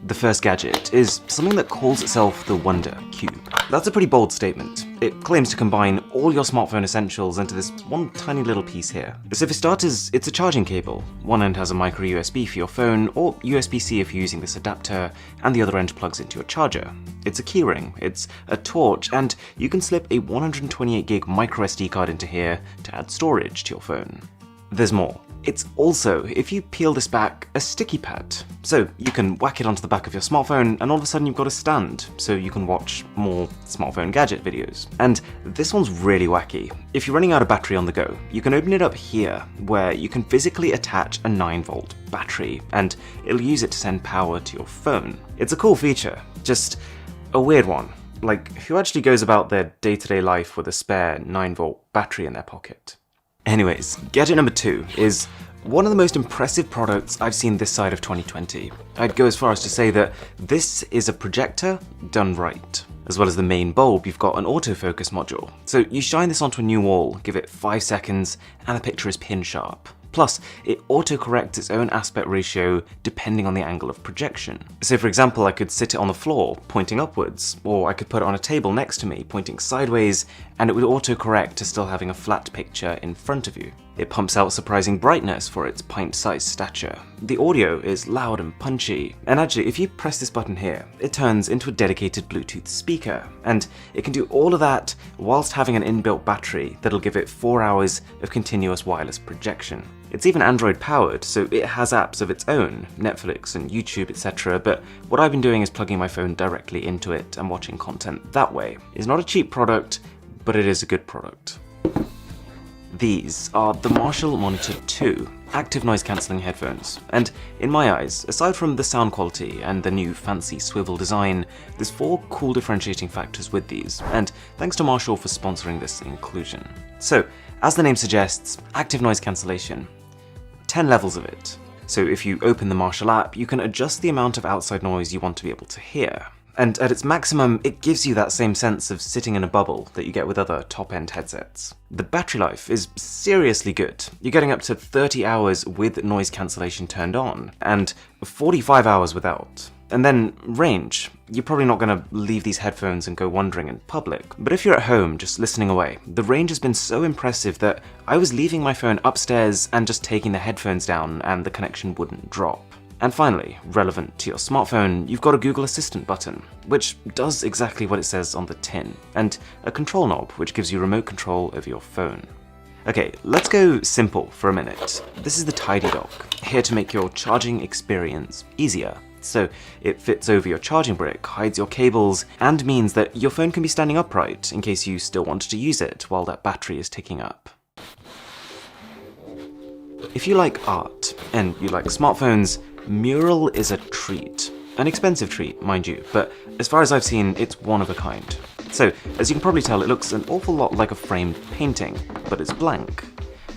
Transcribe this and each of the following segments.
The first gadget is something that calls itself the Wonder Cube. That's a pretty bold statement. It claims to combine all your smartphone essentials into this one tiny little piece here. So for starters, it's a charging cable. One end has a micro USB for your phone, or USB-C if you're using this adapter, and the other end plugs into your charger. It's a keyring, it's a torch, and you can slip a 128 gig micro SD card into here to add storage to your phone. There's more. It's also, if you peel this back, a sticky pad. So you can whack it onto the back of your smartphone and all of a sudden you've got a stand, so you can watch more smartphone gadget videos. And this one's really wacky. If you're running out of battery on the go, you can open it up here, where you can physically attach a 9-volt battery, and it'll use it to send power to your phone. It's a cool feature, just a weird one. Like, who actually goes about their day-to-day life with a spare 9-volt battery in their pocket? Anyways, gadget number 2 is one of the most impressive products I've seen this side of 2020. I'd go as far as to say that this is a projector done right. As well as the main bulb, you've got an autofocus module. So you shine this onto a new wall, give it 5 seconds, and the picture is pin sharp. Plus, it autocorrects its own aspect ratio depending on the angle of projection. So for example, I could sit it on the floor, pointing upwards, or I could put it on a table next to me, pointing sideways, and it would autocorrect to still having a flat picture in front of you. It pumps out surprising brightness for its pint-sized stature. The audio is loud and punchy, and actually if you press this button here, it turns into a dedicated Bluetooth speaker, and it can do all of that whilst having an inbuilt battery that'll give it 4 hours of continuous wireless projection. It's even Android powered, so it has apps of its own, Netflix and YouTube, etc. But what I've been doing is plugging my phone directly into it and watching content that way. It's not a cheap product, but it is a good product. These are the Marshall Monitor 2 active noise cancelling headphones, and in my eyes, aside from the sound quality and the new fancy swivel design, there's 4 cool differentiating factors with these, and thanks to Marshall for sponsoring this inclusion. So, as the name suggests, active noise cancellation. 10 levels of it. So if you open the Marshall app, you can adjust the amount of outside noise you want to be able to hear. And at its maximum, it gives you that same sense of sitting in a bubble that you get with other top-end headsets. The battery life is seriously good. You're getting up to 30 hours with noise cancellation turned on, and 45 hours without. And then range. You're probably not going to leave these headphones and go wandering in public, but if you're at home just listening away, the range has been so impressive that I was leaving my phone upstairs and just taking the headphones down and the connection wouldn't drop. And finally, relevant to your smartphone, you've got a Google Assistant button, which does exactly what it says on the tin, and a control knob which gives you remote control of your phone. Okay, let's go simple for a minute. This is the Tidy Dock, here to make your charging experience easier. So it fits over your charging brick, hides your cables, and means that your phone can be standing upright in case you still wanted to use it while that battery is ticking up. If you like art, and you like smartphones, Mural is a treat. An expensive treat, mind you, but as far as I've seen, it's one of a kind. So, as you can probably tell, it looks an awful lot like a framed painting, but it's blank.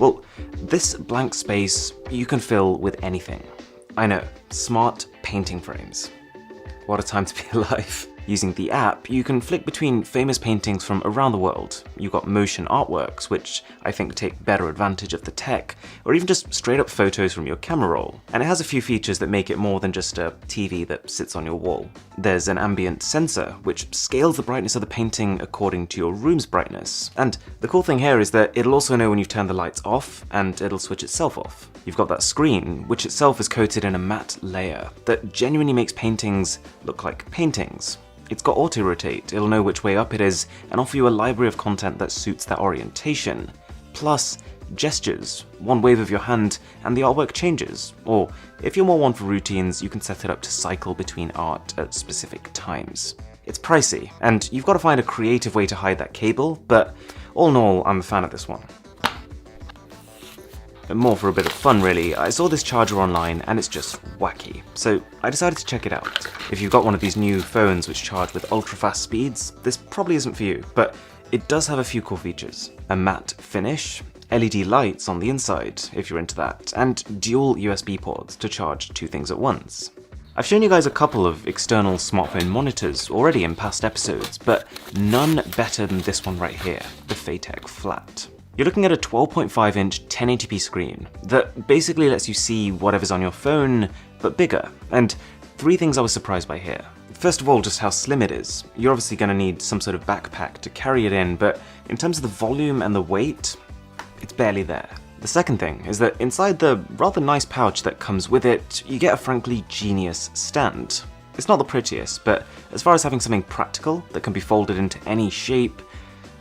Well, this blank space you can fill with anything. I know, smart painting frames. What a time to be alive. Using the app, you can flick between famous paintings from around the world. You've got motion artworks, which I think take better advantage of the tech, or even just straight up photos from your camera roll. And it has a few features that make it more than just a TV that sits on your wall. There's an ambient sensor, which scales the brightness of the painting according to your room's brightness. And the cool thing here is that it'll also know when you've turned the lights off, and it'll switch itself off. You've got that screen, which itself is coated in a matte layer that genuinely makes paintings look like paintings. It's got auto-rotate, it'll know which way up it is, and offer you a library of content that suits that orientation. Plus, gestures. One wave of your hand and the artwork changes. Or, if you're more one for routines, you can set it up to cycle between art at specific times. It's pricey, and you've got to find a creative way to hide that cable, but all in all, I'm a fan of this one. More for a bit of fun really, I saw this charger online and it's just wacky, so I decided to check it out. If you've got one of these new phones which charge with ultra fast speeds, this probably isn't for you, but it does have a few cool features. A matte finish, LED lights on the inside if you're into that, and dual USB ports to charge 2 things at once. I've shown you guys a couple of external smartphone monitors already in past episodes, but none better than this one right here, the Phatek Flat. You're looking at a 12.5-inch 1080p screen that basically lets you see whatever's on your phone, but bigger. And three things I was surprised by here. First of all, just how slim it is. You're obviously going to need some sort of backpack to carry it in, but in terms of the volume and the weight, it's barely there. The second thing is that inside the rather nice pouch that comes with it, you get a frankly genius stand. It's not the prettiest, but as far as having something practical that can be folded into any shape,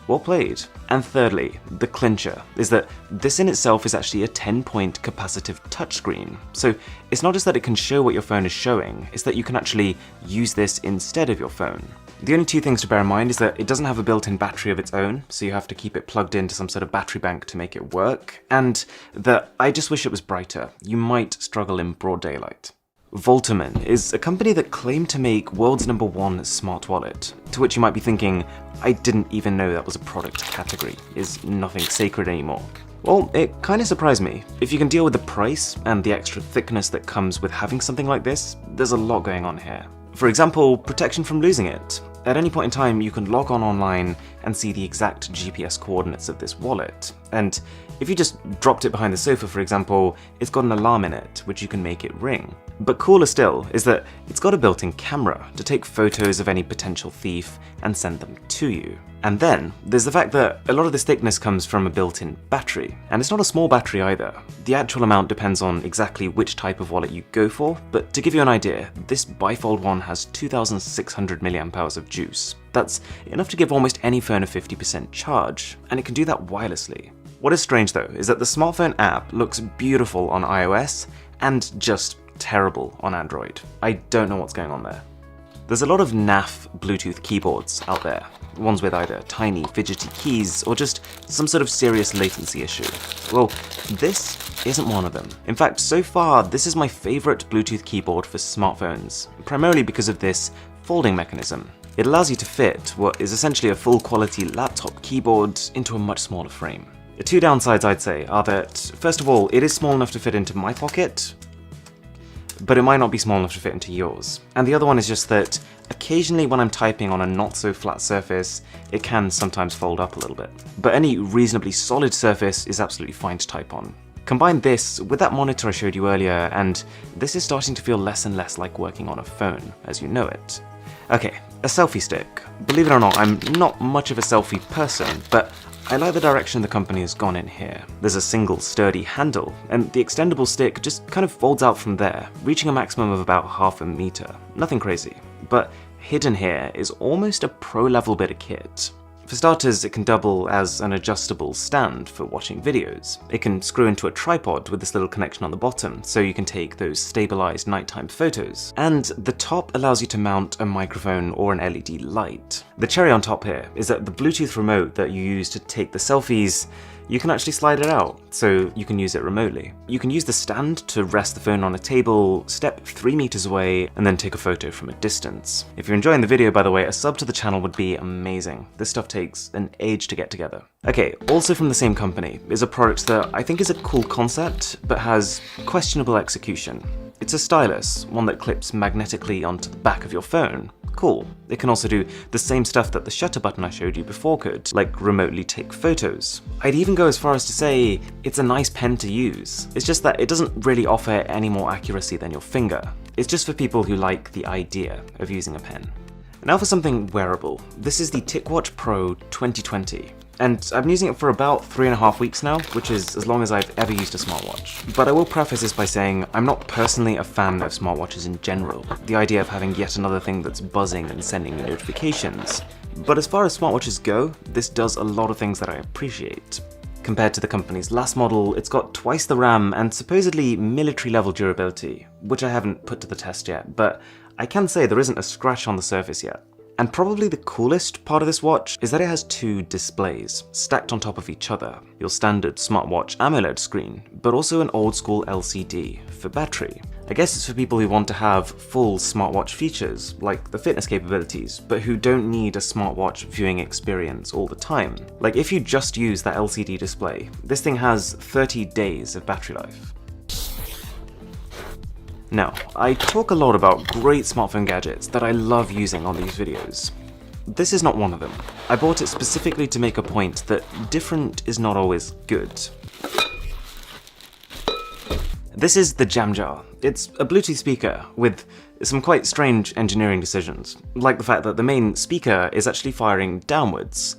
well played. And thirdly, the clincher, is that this in itself is actually a 10-point capacitive touchscreen. So it's not just that it can show what your phone is showing, it's that you can actually use this instead of your phone. The only two things to bear in mind is that it doesn't have a built-in battery of its own, so you have to keep it plugged into some sort of battery bank to make it work, and that I just wish it was brighter. You might struggle in broad daylight. Voltaman is a company that claimed to make world's #1 smart wallet, to which you might be thinking, I didn't even know that was a product category. Is nothing sacred anymore? Well, it kinda surprised me. If you can deal with the price and the extra thickness that comes with having something like this, there's a lot going on here. For example, protection from losing it. At any point in time, you can log on online and see the exact GPS coordinates of this wallet. And if you just dropped it behind the sofa, for example, it's got an alarm in it, which you can make it ring. But cooler still is that it's got a built-in camera to take photos of any potential thief and send them to you. And then there's the fact that a lot of this thickness comes from a built-in battery. And it's not a small battery either. The actual amount depends on exactly which type of wallet you go for, but to give you an idea, this bifold one has 2,600 mAh of juice. That's enough to give almost any phone a 50% charge, and it can do that wirelessly. What is strange though is that the smartphone app looks beautiful on iOS and just terrible on Android. I don't know what's going on there. There's a lot of naff Bluetooth keyboards out there, ones with either tiny fidgety keys or just some sort of serious latency issue. Well, this isn't one of them. In fact, so far this is my favorite Bluetooth keyboard for smartphones, primarily because of this folding mechanism. It allows you to fit what is essentially a full quality laptop keyboard into a much smaller frame. The two downsides I'd say are that, first of all, it is small enough to fit into my pocket, but it might not be small enough to fit into yours. And the other one is just that occasionally when I'm typing on a not so flat surface, it can sometimes fold up a little bit. But any reasonably solid surface is absolutely fine to type on. Combine this with that monitor I showed you earlier, and this is starting to feel less and less like working on a phone, as you know it. Okay, a selfie stick. Believe it or not, I'm not much of a selfie person, but I like the direction the company has gone in here. There's a single sturdy handle, and the extendable stick just kind of folds out from there, reaching a maximum of about ½ meter. Nothing crazy. But hidden here is almost a pro-level bit of kit. For starters, it can double as an adjustable stand for watching videos. It can screw into a tripod with this little connection on the bottom, so you can take those stabilized nighttime photos. And the top allows you to mount a microphone or an LED light. The cherry on top here is that the Bluetooth remote that you use to take the selfies, you can actually slide it out, so you can use it remotely. You can use the stand to rest the phone on a table, step 3 meters away, and then take a photo from a distance. If you're enjoying the video, by the way, a sub to the channel would be amazing. This stuff takes an age to get together. Okay, also from the same company is a product that I think is a cool concept, but has questionable execution. It's a stylus, one that clips magnetically onto the back of your phone. Cool. It can also do the same stuff that the shutter button I showed you before could, like remotely take photos. I'd even go as far as to say it's a nice pen to use. It's just that it doesn't really offer any more accuracy than your finger. It's just for people who like the idea of using a pen. Now for something wearable. This is the TicWatch Pro 2020. And I've been using it for about 3.5 weeks now, which is as long as I've ever used a smartwatch. But I will preface this by saying I'm not personally a fan of smartwatches in general, the idea of having yet another thing that's buzzing and sending me notifications. But as far as smartwatches go, this does a lot of things that I appreciate. Compared to the company's last model, it's got twice the RAM and supposedly military-level durability, which I haven't put to the test yet, but I can say there isn't a scratch on the surface yet. And probably the coolest part of this watch is that it has 2 displays, stacked on top of each other. Your standard smartwatch AMOLED screen, but also an old school LCD for battery. I guess it's for people who want to have full smartwatch features, like the fitness capabilities, but who don't need a smartwatch viewing experience all the time. Like if you just use that LCD display, this thing has 30 days of battery life. Now, I talk a lot about great smartphone gadgets that I love using on these videos. This is not one of them. I bought it specifically to make a point that different is not always good. This is the Jamjar. It's a Bluetooth speaker with some quite strange engineering decisions, like the fact that the main speaker is actually firing downwards,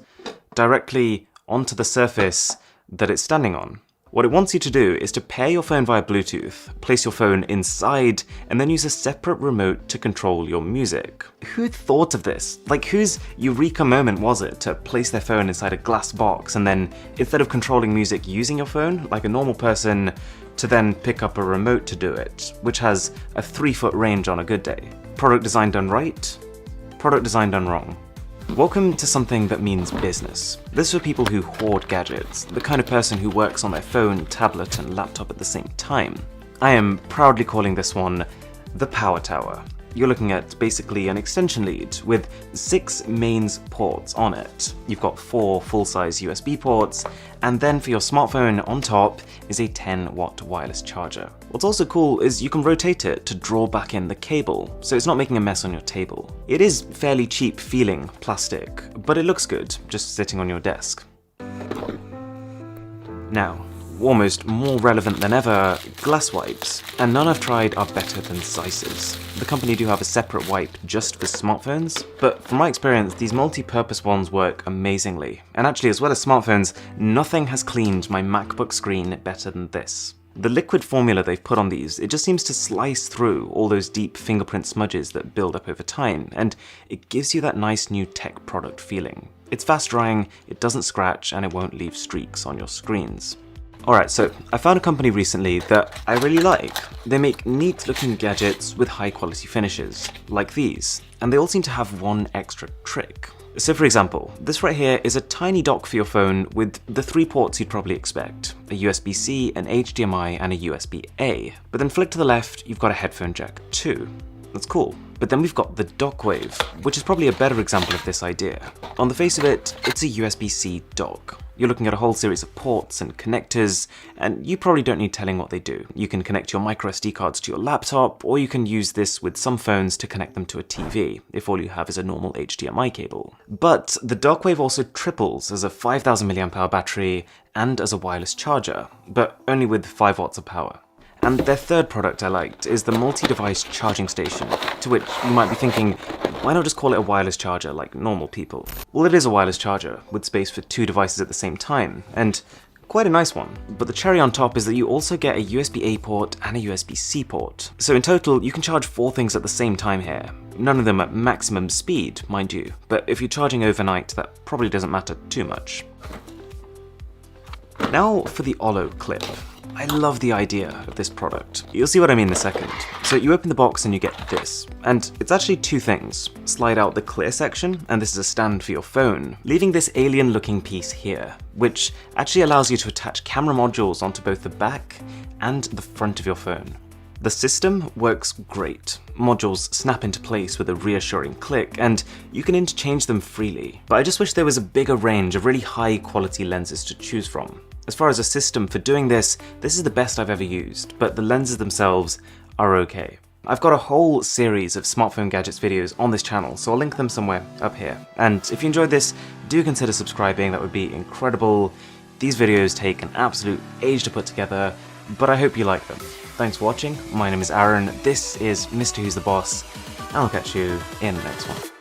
directly onto the surface that it's standing on. What it wants you to do is to pair your phone via Bluetooth, place your phone inside, and then use a separate remote to control your music. Who thought of this? Like, whose eureka moment was it to place their phone inside a glass box and then, instead of controlling music using your phone, like a normal person, to then pick up a remote to do it, which has a 3-foot range on a good day? Product design done right? Product design done wrong. Welcome to something that means business. This is for people who hoard gadgets, the kind of person who works on their phone, tablet, and laptop at the same time. I am proudly calling this one the Power Tower. You're looking at basically an extension lead with 6 mains ports on it. You've got 4 full-size USB ports, and then for your smartphone on top is a 10-watt wireless charger. What's also cool is you can rotate it to draw back in the cable, so it's not making a mess on your table. It is fairly cheap feeling plastic, but it looks good just sitting on your desk. Now, almost more relevant than ever, glass wipes, and none I've tried are better than Zeiss's. The company do have a separate wipe just for smartphones, but from my experience, these multi-purpose ones work amazingly. And actually, as well as smartphones, nothing has cleaned my MacBook screen better than this. The liquid formula they've put on these, it just seems to slice through all those deep fingerprint smudges that build up over time, and it gives you that nice new tech product feeling. It's fast drying, it doesn't scratch, and it won't leave streaks on your screens. Alright, so I found a company recently that I really like. They make neat looking gadgets with high quality finishes, like these, and they all seem to have one extra trick. So for example, this right here is a tiny dock for your phone with the 3 ports you'd probably expect, a USB-C, an HDMI, and a USB-A. But then flick to the left, you've got a headphone jack too. That's cool. But then we've got the Dockwave, which is probably a better example of this idea. On the face of it, it's a USB-C dock. You're looking at a whole series of ports and connectors, and you probably don't need telling what they do. You can connect your microSD cards to your laptop, or you can use this with some phones to connect them to a TV, if all you have is a normal HDMI cable. But the Dockwave also triples as a 5000 mAh battery and as a wireless charger, but only with 5 watts of power. And their third product I liked is the multi-device charging station, to which you might be thinking, why not just call it a wireless charger like normal people? Well, it is a wireless charger, with space for 2 devices at the same time, and quite a nice one. But the cherry on top is that you also get a USB-A port and a USB-C port. So in total, you can charge 4 things at the same time here. None of them at maximum speed, mind you, but if you're charging overnight, that probably doesn't matter too much. Now for the Olo Clip. I love the idea of this product. You'll see what I mean in a second. So you open the box and you get this, and it's actually 2 things. Slide out the clear section, and this is a stand for your phone, leaving this alien looking piece here, which actually allows you to attach camera modules onto both the back and the front of your phone. The system works great. Modules snap into place with a reassuring click, and you can interchange them freely. But I just wish there was a bigger range of really high quality lenses to choose from. As far as a system for doing this is the best I've ever used, but the lenses themselves are okay. I've got a whole series of smartphone gadgets videos on this channel, so I'll link them somewhere up here. And if you enjoyed this, do consider subscribing, that would be incredible. These videos take an absolute age to put together, but I hope you like them. Thanks for watching, my name is Aaron, this is Mr. Who's the Boss, and I'll catch you in the next one.